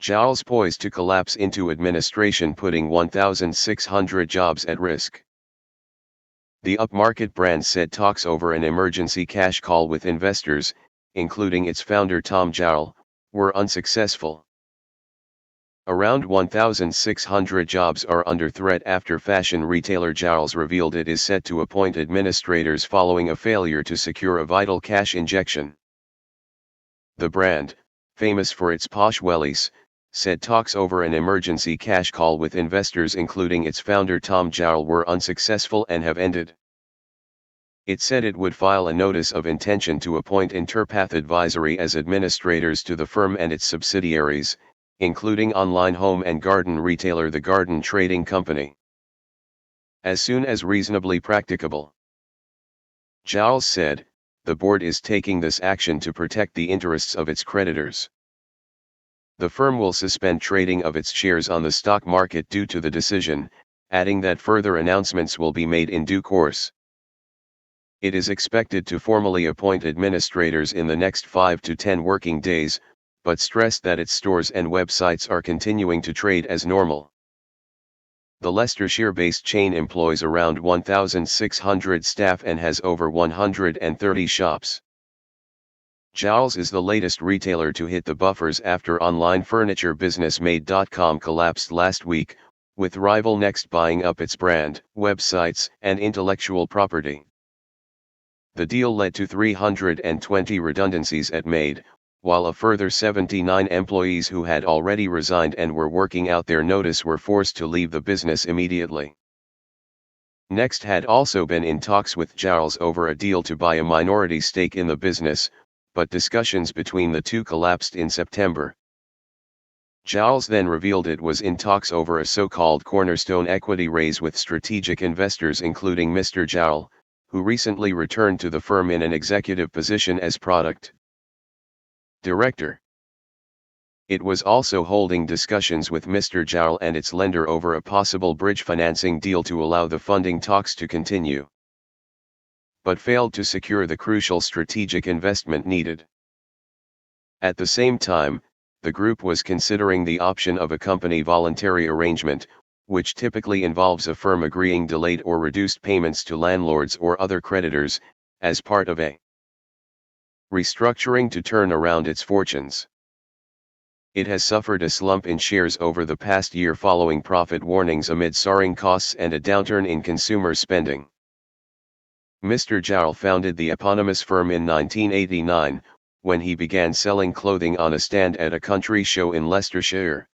Joules poised to collapse into administration, putting 1,600 jobs at risk. The upmarket brand said talks over an emergency cash call with investors, including its founder Tom Joules, were unsuccessful. Around 1,600 jobs are under threat after fashion retailer Joules revealed it is set to appoint administrators following a failure to secure a vital cash injection. The brand, famous for its posh wellies, said talks over an emergency cash call with investors including its founder Tom Joules were unsuccessful and have ended. It said it would file a notice of intention to appoint Interpath Advisory as administrators to the firm and its subsidiaries, including online home and garden retailer The Garden Trading Company, as soon as reasonably practicable. Joules said, the board is taking this action to protect the interests of its creditors. The firm will suspend trading of its shares on the stock market due to the decision, adding that further announcements will be made in due course. It is expected to formally appoint administrators in the next 5 to 10 working days, but stressed that its stores and websites are continuing to trade as normal. The Leicestershire-based chain employs around 1,600 staff and has over 130 shops. Joules is the latest retailer to hit the buffers after online furniture business Made.com collapsed last week, with rival Next buying up its brand, websites, and intellectual property. The deal led to 320 redundancies at Made, while a further 79 employees who had already resigned and were working out their notice were forced to leave the business immediately. Next had also been in talks with Joules over a deal to buy a minority stake in the business, but discussions between the two collapsed in September. Joules then revealed it was in talks over a so-called cornerstone equity raise with strategic investors including Mr. Joules, who recently returned to the firm in an executive position as product director. It was also holding discussions with Mr. Joules and its lender over a possible bridge financing deal to allow the funding talks to continue, but failed to secure the crucial strategic investment needed. At the same time, the group was considering the option of a company voluntary arrangement, which typically involves a firm agreeing delayed or reduced payments to landlords or other creditors, as part of a restructuring to turn around its fortunes. It has suffered a slump in shares over the past year following profit warnings amid soaring costs and a downturn in consumer spending. Mr. Joules founded the eponymous firm in 1989, when he began selling clothing on a stand at a country show in Leicestershire.